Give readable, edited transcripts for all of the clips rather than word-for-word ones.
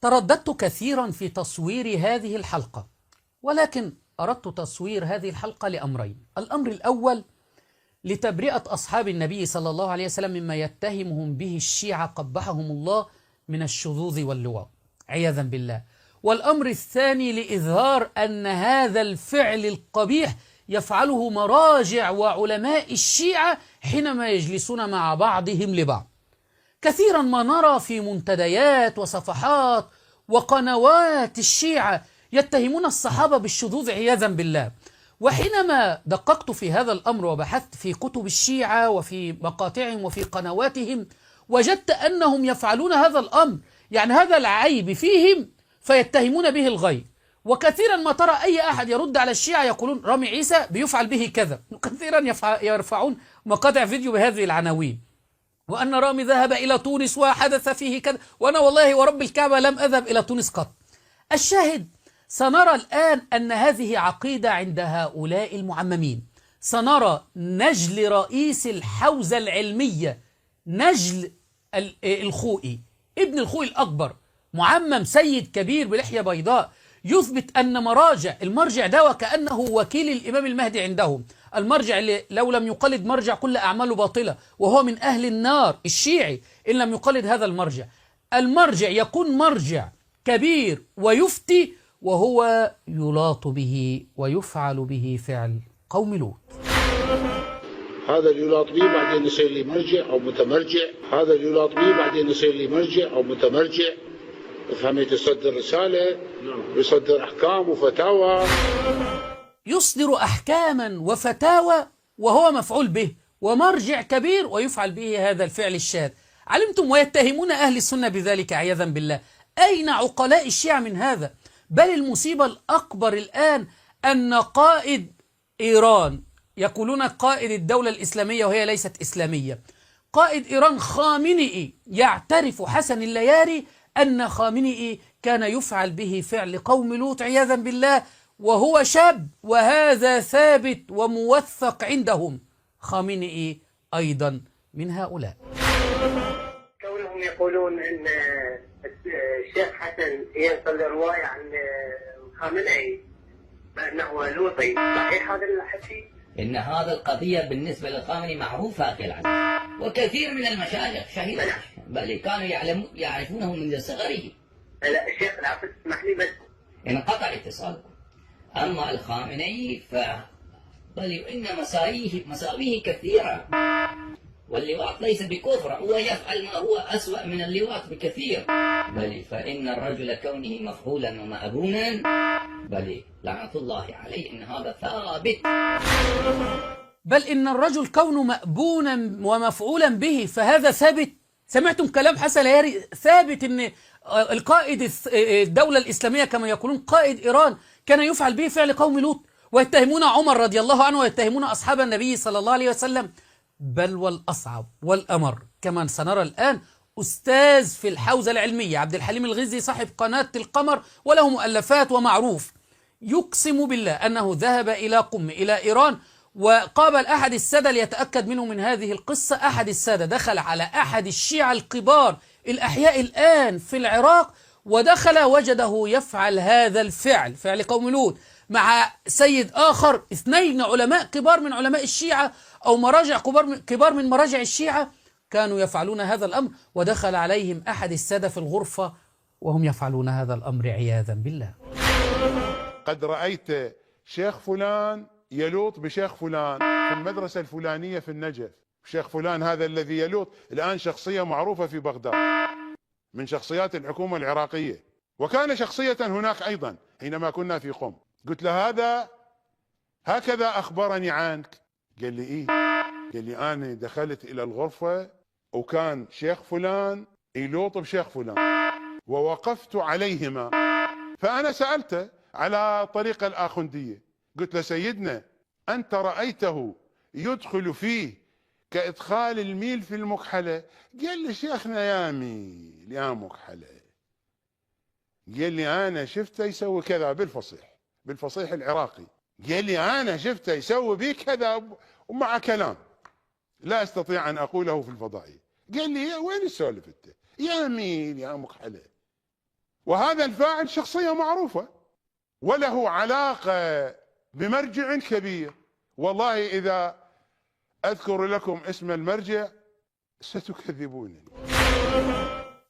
ترددت كثيرا في تصوير هذه الحلقة، ولكن أردت تصوير هذه الحلقة لأمرين. الأمر الأول لتبرئة أصحاب النبي صلى الله عليه وسلم مما يتهمهم به الشيعة قبحهم الله من الشذوذ واللواط عياذا بالله. والأمر الثاني لإظهار أن هذا الفعل القبيح يفعله مراجع وعلماء الشيعة حينما يجلسون مع بعضهم لبعض. كثيرا ما نرى في منتديات وصفحات وقنوات الشيعة يتهمون الصحابة بالشذوذ عياذا بالله. وحينما دققت في هذا الأمر وبحثت في كتب الشيعة وفي مقاطعهم وفي قنواتهم وجدت أنهم يفعلون هذا الأمر، يعني هذا العيب فيهم فيتهمون به الغير. وكثيرا ما ترى أي أحد يرد على الشيعة يقولون رامي عيسى بيفعل به كذا، وكثيرا يرفعون مقاطع فيديو بهذه العناوين، وأن رامي ذهب إلى تونس وحدث فيه كذا، وأنا والله ورب الكعبة لم أذهب إلى تونس قط. الشاهد سنرى الآن أن هذه عقيدة عند هؤلاء المعممين. سنرى نجل رئيس الحوزة العلمية، نجل الخوئي ابن الخوئي الأكبر، معمم سيد كبير بلحية بيضاء، يثبت أن المرجع ده وكأنه وكيل الإمام المهدي عندهم، المرجع اللي لو لم يقلد مرجع كل أعماله باطلة، وهو من أهل النار الشيعي إن لم يقلد هذا المرجع يكون مرجع كبير ويفتي وهو يلاط به ويفعل به فعل قوم لوط. هذا اللي يلاط به بعدين يصير لي مرجع أو متمرجع، هذا اللي يلاط به بعدين يصير لي مرجع أو متمرجع. فهمت؟ يصدر رسالة ويصدر أحكام وفتاوى، يصدر أحكاما وفتاوى وهو مفعول به، ومرجع كبير ويفعل به هذا الفعل الشاذ. علمتم؟ ويتهمون أهل السنة بذلك عياذا بالله. أين عقلاء الشيعة من هذا؟ بل المصيبة الأكبر الآن أن قائد إيران، يقولون قائد الدولة الإسلامية وهي ليست إسلامية، قائد إيران خامنئي يعترف حسن اللياري أن خامنئي كان يفعل به فعل قوم لوط عياذا بالله وهو شاب، وهذا ثابت وموثق عندهم. خامنئي أيضا من هؤلاء. كونهم يقولون أن الشيخ حسن ينقل رواية عن خامنئي بأنه لوطي، صحيح هذا الحكي؟ إن هذا القضية بالنسبة للخامنئي معروفة أخي العزيز، وكثير من المشايخ شهدوا بل كانوا يعرفونه منذ صغره. لا الشيخ العفو اسمح لي بس انقطع اتصالكم. أما الخامنئي بل إن مساويه كثيرة، واللواط ليس بكفر، هو يفعل ما هو أسوأ من اللواط بكثير. بل فإن الرجل كونه مفعولا ومأبونا بل لعنة الله عليه إن هذا ثابت. بل إن الرجل كونه مأبونا ومفعولا به فهذا ثابت. سمعتم كلام حسن اللياري؟ ثابت إن القائد الدولة الإسلامية كما يقولون قائد إيران كان يفعل به فعل قوم لوط، ويتهمون عمر رضي الله عنه ويتهمون أصحاب النبي صلى الله عليه وسلم. بل والأصعب والأمر كما سنرى الآن أستاذ في الحوزة العلمية عبد الحليم الغزي صاحب قناة القمر وله مؤلفات ومعروف، يقسم بالله أنه ذهب إلى قم إلى إيران وقابل أحد السادة ليتأكد منه من هذه القصة. أحد السادة دخل على أحد الشيعة الكبار الأحياء الآن في العراق ودخل وجده يفعل هذا الفعل، فعل قوم لوط، مع سيد آخر، اثنين علماء كبار من علماء الشيعة أو مراجع كبار من مراجع الشيعة كانوا يفعلون هذا الأمر، ودخل عليهم أحد السادة في الغرفة وهم يفعلون هذا الأمر عياذا بالله. قد رأيت شيخ فلان يلوط بشيخ فلان في المدرسة الفلانية في النجف. شيخ فلان هذا الذي يلوط الآن شخصية معروفة في بغداد من شخصيات الحكومة العراقية، وكان شخصية هناك أيضا حينما كنا في قم. قلت له هذا هكذا أخبرني عنك. قال لي إيه؟ قال لي أنا دخلت إلى الغرفة وكان شيخ فلان يلوط بشيخ فلان ووقفت عليهما، فأنا سألته على طريقة الآخوندية، قلت له سيدنا أنت رأيته يدخل فيه كإدخال الميل في المكحلة؟ قال لي شيخنا يا ميل يا مكحلة. قال لي أنا شفته يسوي كذا بالفصيح العراقي. قال لي أنا شفته يسوي بي كذا، ومع كلام لا أستطيع أن أقوله في الفضائية. قال لي يا وين السولف أنت يا مين يا مكحلة. وهذا الفاعل شخصية معروفة وله علاقة بمرجع كبير. والله إذا أذكر لكم اسم المرجع ستكذبونني.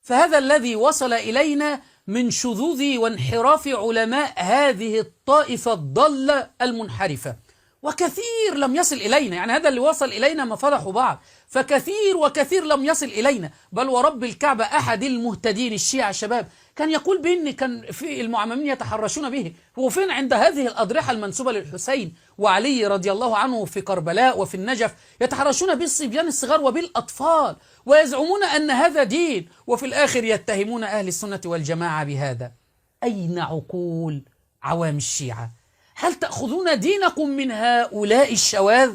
فهذا الذي وصل إلينا من شذوذ وانحراف علماء هذه الطائفة الضالة المنحرفة، وكثير لم يصل إلينا. يعني هذا اللي وصل إلينا ما فضحوا بعض، فكثير وكثير لم يصل إلينا. بل ورب الكعبة أحد المهتدين الشيعة الشباب كان يقول بأن كان في المعممين يتحرشون به. هو فين عند هذه الأضرحة المنسوبة للحسين وعلي رضي الله عنه في كربلاء وفي النجف يتحرشون بالصبيان الصغار وبالأطفال، ويزعمون أن هذا دين، وفي الآخر يتهمون أهل السنة والجماعة بهذا. أين عقول عوام الشيعة؟ هل تأخذون دينكم من هؤلاء الشواذ؟